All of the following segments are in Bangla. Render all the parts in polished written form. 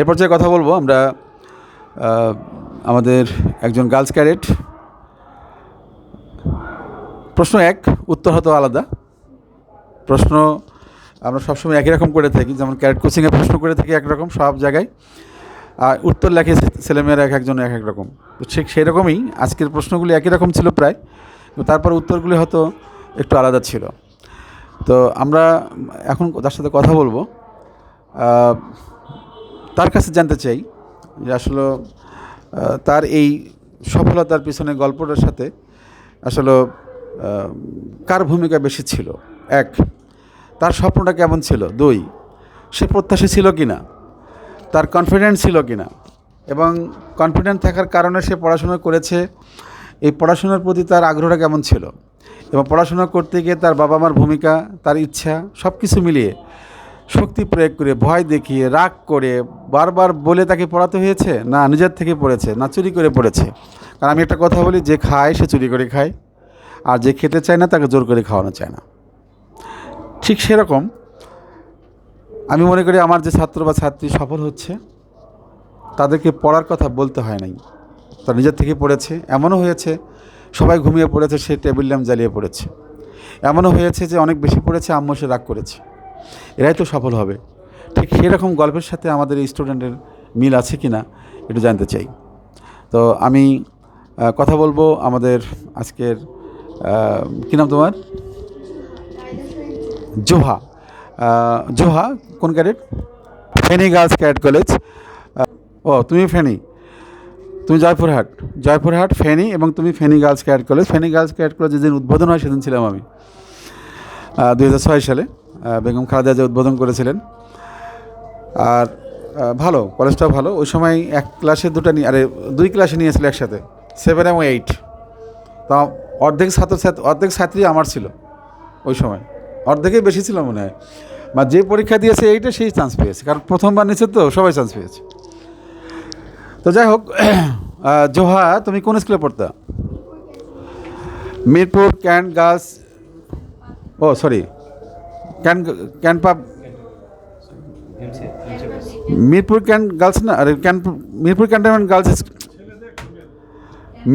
এ পর্যায়ে কথা বলবো আমরা আমাদের একজন গার্লস ক্যাডেট। প্রশ্ন এক, উত্তর হয়তো আলাদা। প্রশ্ন আমরা সবসময় একই রকম করে থাকি, যেমন ক্যাডেট কোচিংয়ে প্রশ্ন করে থাকি একরকম সব জায়গায়, আর উত্তর লেখে ছেলেমেয়েরা এক একজন এক এক রকম। তো ঠিক সেই রকমই আজকের প্রশ্নগুলি একই রকম ছিল প্রায়, তারপর উত্তরগুলি হয়তো একটু আলাদা ছিল। তো আমরা এখন তার সাথে কথা বলবো, তার কাছে জানতে চাই যে আসলে তার এই সফলতার পিছনে গল্পটার সাথে আসলে কার ভূমিকা বেশি ছিল। এক, তার স্বপ্নটা কেমন ছিল। দুই, সে প্রত্যাশী ছিল কি না, তার কনফিডেন্স ছিল কি না, এবং কনফিডেন্ট থাকার কারণে সে পড়াশোনা করেছে, এই পড়াশোনার প্রতি তার আগ্রহটা কেমন ছিল, এবং পড়াশোনা করতে গিয়ে তার বাবা মার ভূমিকা, তার ইচ্ছা, সব কিছু মিলিয়ে শক্তি প্রয়োগ করে, ভয় দেখিয়ে, রাগ করে, বারবার বলে তাকে পড়াতে হয়েছে, না নিজের থেকে পড়েছে, না চুরি করে পড়েছে। কারণ আমি একটা কথা বলি, যে খায় সে চুরি করে খায়, আর যে খেতে চায় না তাকে জোর করে খাওয়ানো চায় না। ঠিক সেরকম আমি মনে করি আমার যে ছাত্র বা ছাত্রী সফল হচ্ছে, তাদেরকে পড়ার কথা বলতে হয় নাই, তারা নিজের থেকে পড়েছে। এমনও হয়েছে সবাই ঘুমিয়ে পড়েছে, সে টেবিল ল্যাম্প জ্বালিয়ে পড়েছে। এমনও হয়েছে যে অনেক বেশি পড়েছে, আম্মু সে রাগ করেছে। এরাই তো সফল হবে। ঠিক সেরকম গল্পের সাথে আমাদের এই স্টুডেন্টের মিল আছে কি না একটু জানতে চাই। তো আমি কথা বলবো আমাদের আজকের কী নাম তোমার? জোহা। জোহা কোন cadet? Feni girls cadet college. ও তুমি ফেনী, তুমি জয়পুরহাট ফেনী, এবং তুমি Feni girls cadet college. Feni girls cadet college যেদিন উদ্বোধন হয় সেদিন ছিলাম আমি 2006 সালে। বেগম খালেদা জিয়া উদ্বোধন করেছিলেন। আর ভালো, কলেজটাও ভালো। ওই সময় এক ক্লাসে দুই ক্লাসে নিয়েছিল একসাথে, 7 এবং 8। তা অর্ধেক ছাত্রী আমার ছিল ওই সময়, অর্ধেকেই বেশি ছিল মনে হয়। বা যে পরীক্ষা দিয়েছে এইটা সেই চান্স পেয়েছে, কারণ প্রথমবার নিচে তো সবাই চান্স পেয়েছে। তো যাই হোক, জোহা তুমি কোন স্কুলে পড়তা? মিরপুর ক্যান্ট গার্লস, ও sorry, cant pub, Mirpur cant girls না, আরে Mirpur cantonment girls,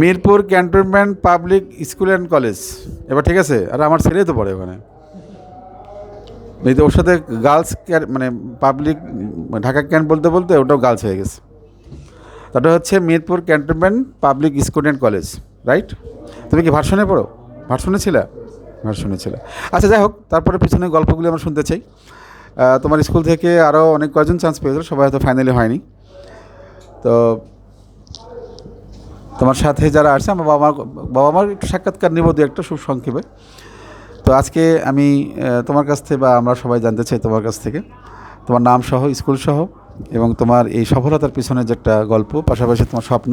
Mirpur cantonment public school and college. এবার ঠিক আছে, আর আমার ছেলেই তো পড়ে ওখানে। এই তো ওর সাথে গার্লস মানে পাবলিক, ঢাকা ক্যান্ট বলতে বলতে ওটাও গার্লস হয়ে গেছে। ওটা হচ্ছে Mirpur cantonment public school and college, right? তুমি কি ভার্সনে পড়ো? ভার্সনে ছিলে? ভার্সনে ছিলে। আচ্ছা যাই হোক, তারপরে পিছনে গল্পগুলি আমরা শুনতে চাই। তোমার স্কুল থেকে আরও অনেক কয়জন চান্স পেয়েছিল, সবাই হয়তো ফাইনালি হয়নি। তো তোমার সাথে যারা আসছে, আমার বাবা মার একটু সাক্ষাৎকার নেব দু একটা, খুব সংক্ষেপে। তো আজকে আমি তোমার কাছ থেকে, বা আমরা সবাই জানতে চাই তোমার কাছ থেকে, তোমার নাম সহ, স্কুল সহ, এবং তোমার এই সফলতার পিছনে যে একটা গল্প, পাশাপাশি তোমার স্বপ্ন,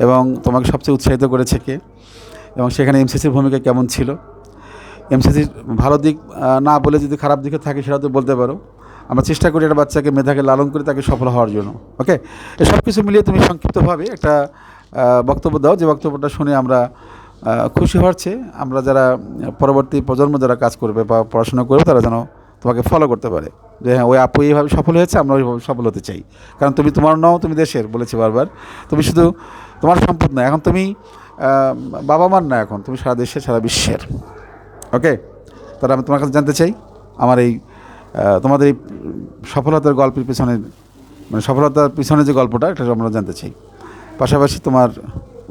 এবং তোমাকে সবচেয়ে উৎসাহিত করেছে কে, এবং সেখানে এমসিসির ভূমিকা কেমন ছিল। এমসিসির ভালো দিক না বলে যদি খারাপ দিকে থাকে সেটা তো বলতে পারো। আমরা চেষ্টা করি একটা বাচ্চাকে, মেধাকে লালন করে তাকে সফল হওয়ার জন্য। ওকে, এই সব কিছু মিলিয়ে তুমি সংক্ষিপ্তভাবে একটা বক্তব্য দাও, যে বক্তব্যটা শুনে আমরা খুশি হচ্ছে, আমরা যারা পরবর্তী প্রজন্ম যারা কাজ করবে বা পড়াশোনা করবে, তারা যেন তোমাকে ফলো করতে পারে, যে হ্যাঁ ওই আপু এইভাবে সফল হয়েছে, আমরা ওইভাবে সফল হতে চাই। কারণ তুমি তোমার নাও, তুমি দেশের, বলেছি বারবার। তুমি শুধু তোমার সম্পদ না, এখন তুমি বাবা মার না, এখন তুমি সারা দেশের, সারা বিশ্বের। ওকে, তাহলে আমি তোমার কাছে জানতে চাই, আমার এই তোমাদের এই সফলতার গল্পের পিছনে, মানে সফলতার পিছনে যে গল্পটা, এটা আমরা জানতে চাই। পাশাপাশি তোমার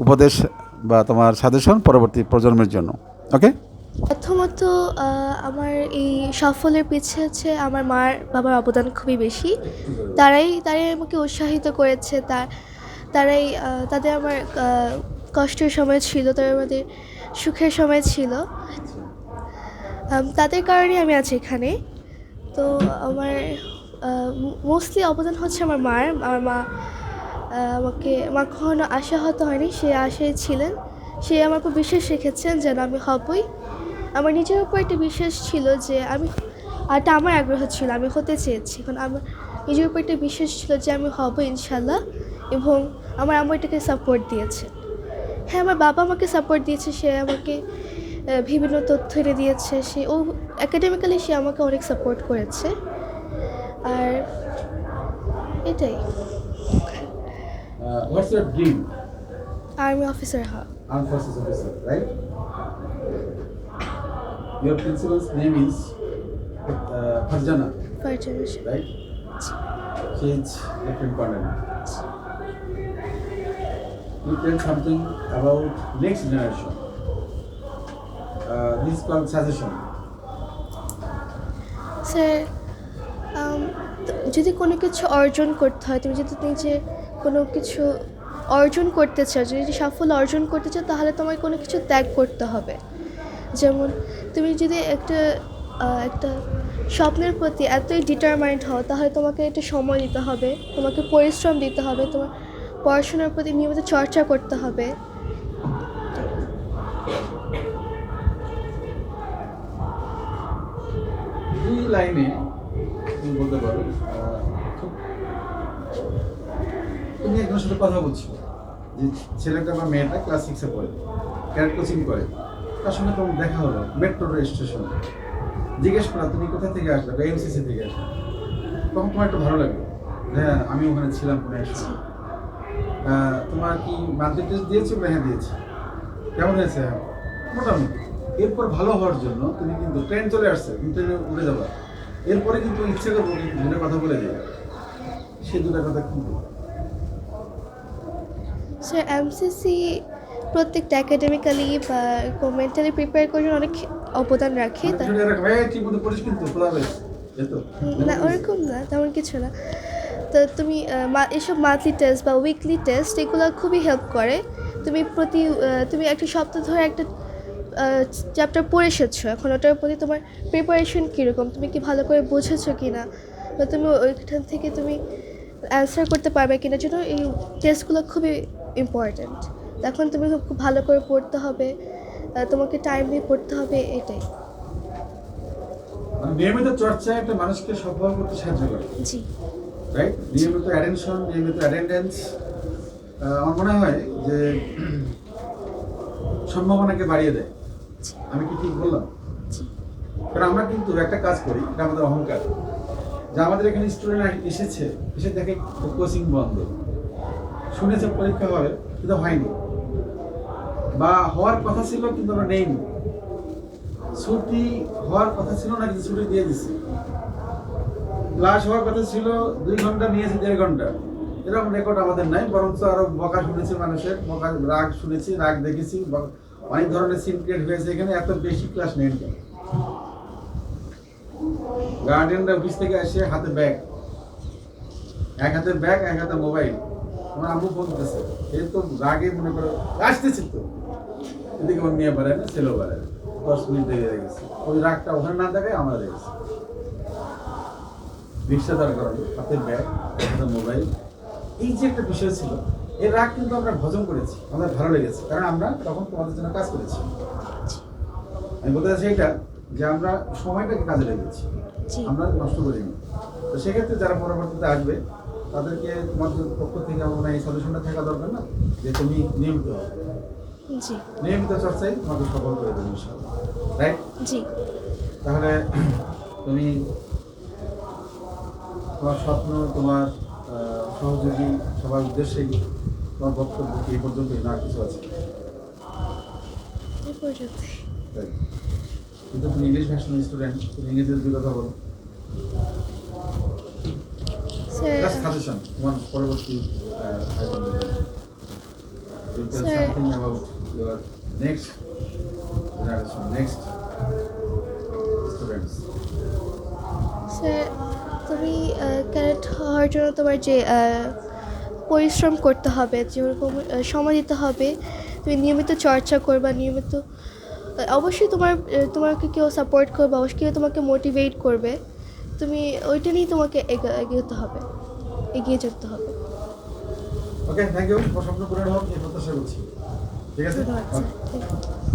উপদেশ বা তোমার সাজেশন পরবর্তী প্রজন্মের জন্য। ওকে, প্রথমত আমার এই সফলের পিছে হচ্ছে আমার মার বাবার অবদান খুবই বেশি। তারাই আমাকে উৎসাহিত করেছে। তারাই তাদের আমার কষ্টের সময় ছিল, তারা আমাদের সুখের সময় ছিল। তাদের কারণে আমি আছি এখানে। তো আমার মোস্টলি অবদান হচ্ছে আমার মার। আমার মা আমার কখনো আশাহত হয়নি, সে আশায় ছিলেন। সে আমার উপর বিশ্বাস রেখেছেন যেন আমি হবই। আমার নিজের উপর একটা বিশ্বাস ছিল যে এটা আমার আগ্রহ ছিল, আমি হতে চেয়েছি। এখন আমার নিজের উপর একটা বিশ্বাস ছিল যে আমি হব ইনশাল্লাহ, এবং আমার আম্মু এটাকে সাপোর্ট দিয়েছে। হ্যাঁ, আমার বাবা আমাকে সাপোর্ট দিয়েছে, সে আমাকে বিভিন্ন তথ্য এনে দিয়েছে, একাডেমিক্যালি সে আমাকে অনেক সাপোর্ট করেছে। আর এটাই what's your dream? Army officer হওয়া। Armed Forces officer, right? Your principal's name is Farjana, ফার্জেনার। right? She is Lieutenant Colonel. You tell something about next generation. This is called suggestion. Sir যদি কোনো কিছু অর্জন করতে হয়, তুমি যদি নিজে কোনো কিছু অর্জন করতে চাও, যদি সাফল্য অর্জন করতে চাও, তাহলে তোমায় কোনো কিছু ত্যাগ করতে হবে। যেমন তুমি যদি একটা স্বপ্নের প্রতি এতই ডিটারমাইন্ড হও, তাহলে তোমাকে একটা সময় দিতে হবে, তোমাকে পরিশ্রম দিতে হবে, তোমার পড়াশোনার প্রতি নিয়মিত চর্চা করতে হবে। দুই লাইনে তুমি বলতে পারো, তুমি একজনের সাথে কথা বলছো, যে ছেলেটা বা মেয়েটা ক্লাস 6-এ পড়ে, ক্যারেট কোচিং করে, তার সঙ্গে তোমার দেখা হলো মেট্রো স্টেশনে, জিজ্ঞেস করা তুমি কোথা থেকে আসলে, বা এমসিসি থেকে আসলে, তখন তোমার একটু ভালো লাগলো, হ্যাঁ আমি ওখানে ছিলাম কোনো এক সময়। তোমার কি মান্থলি টেস্ট দিয়েছে? হ্যাঁ দিয়েছি। কেমন হয়েছে? মোটামুটি। এরপর ভালো হওয়ার জন্য তুমি কিন্তু ট্রেন চলে আসছে, তুমি ট্রেনে উঠে যাবা, এরপরে কিন্তু ইচ্ছে করবো কিন্তু দুটো কথা বলে দিই, সে দুটো কথা কিন্তু স্যার এমসিসি প্রত্যেকটা একাডেমিক্যালি বা মেন্টালি প্রিপেয়ার করার জন্য অনেক অবদান রাখে। ঠিক মতো পড়িস কিন্তু খোলা বেশ যেত না ওরকম না, তেমন কিছু না। তো তুমি এসব মান্থলি টেস্ট বা উইকলি টেস্ট এগুলো খুবই হেল্প করে। তুমি একটা সপ্তাহ ধরে একটা চ্যাপ্টার পড়ে এসেছো, এখন ওটার প্রতি তোমার প্রিপারেশন কীরকম, তুমি কি ভালো করে বুঝেছো কি না, বা তুমি ওইখান থেকে তুমি অ্যান্সার করতে পারবে কিনা, জন্য এই টেস্টগুলো খুবই ইম্পর্ট্যান্ট। এখন তুমি খুব ভালো করে পড়তে হবে, তোমাকে টাইম দিয়ে পড়তে হবে, এটাই। নিয়মিত চর্চা একটা মানুষকে সফল করতে সাহায্য করে। জি রাইট, নিয়মিত অ্যাটেনশন, নিয়মিত অ্যাটেন্ডেন্স আমার মনে হয় যে সম্ভাবনাকে বাড়িয়ে দেয়। আমি কি ঠিক বললাম? কারণ আমরা কিন্তু একটা কাজ করি, এটা আমাদের অহংকার, যে আমাদের এখানে স্টুডেন্ট এসেছে, এসে দেখে কোচিং বন্ধ, শুনেছে পরীক্ষা হবে কিন্তু হয়নি, বা হওয়ার কথা ছিল কিন্তু আমরা নেইনি, ছুটি হওয়ার কথা ছিল না কিন্তু ছুটি দিয়ে দিচ্ছি, ক্লাস হওয়ার কথা ছিল 2 ঘন্টা নিয়েছে 1.5 ঘন্টা, এরকম রেকর্ড আমাদের নাই। বরঞ্চ আরো বকা শুনেছি, মানুষের বকা, রাগ শুনেছি, রাগ দেখেছি, অনেক ধরনের সিন ক্রিয়েট হয়েছে এখানে। এত বেশি ক্লাস নেন কেন? গার্ডিয়ানরা অফিস থেকে এসে হাতে ব্যাগ, এক হাতে ব্যাগ, এক হাতে মোবাইল, আমার আম্মু ফোন দিতেছে, এই তো রাগে মনে করো আসতেছি, তো এদিকে আমার মেয়ে বাড়ায় না, ছেলেও বাড়ায় না, 10 মিনিট দেরি হয়ে গেছে, ওই রাগটা ওখানে না দেখায় আমরা দেখেছি। রিক্সা দাঁড় করানো, হাতে ব্যাগ, হাতে মোবাইল, এই যে একটা বিষয় ছিল, এর রাগ কিন্তু আমরা ভজন করেছি, আমাদের ভালো লেগেছে, কারণ আমরা তখন তোমাদের জন্য কাজ করেছি। আমি বলতে চাচ্ছি এটা, যে আমরা সময়টাকে কাজে লেগেছি, আমরা নষ্ট করিনি। তো সেক্ষেত্রে যারা পরবর্তীতে আসবে তাদেরকে তোমাদের পক্ষ থেকে আমার এই সলিউশনটা থাকা দরকার না, যে তুমি নিয়মিত হবে, নিয়মিত চর্চায় তোমাকে সফল করে দেবে ইনশাআল্লাহ, রাইট? জি। তাহলে তুমি তোমার স্বপ্ন, তোমার সহযোগী সবার উদ্দেশ্যেই তোমার বক্তব্য এই পর্যন্তই, না কিছু আছে? কিন্তু তুমি ইংলিশ ভার্সন স্টুডেন্ট, তুমি ইংরেজিতে 2 কথা বলো। জাস্ট সাজেশন, তোমার পরবর্তী something about your next generation, next students. Sir তুমি ক্যারেট হওয়ার জন্য তোমার যে পরিশ্রম করতে হবে, যেরকম সময় দিতে হবে, তুমি নিয়মিত চর্চা করবা, নিয়মিত অবশ্যই তোমাকে কেউ সাপোর্ট করবে, অবশ্যই কেউ তোমাকে মোটিভেট করবে, তুমি ওইটা নিয়েই তোমাকে এগিয়ে যেতে হবে। ওকে, থ্যাংক ইউ। স্বপ্ন পূরণ হোক এই প্রত্যাশা করছি। ঠিক আছে? ধন্যবাদ স্যার।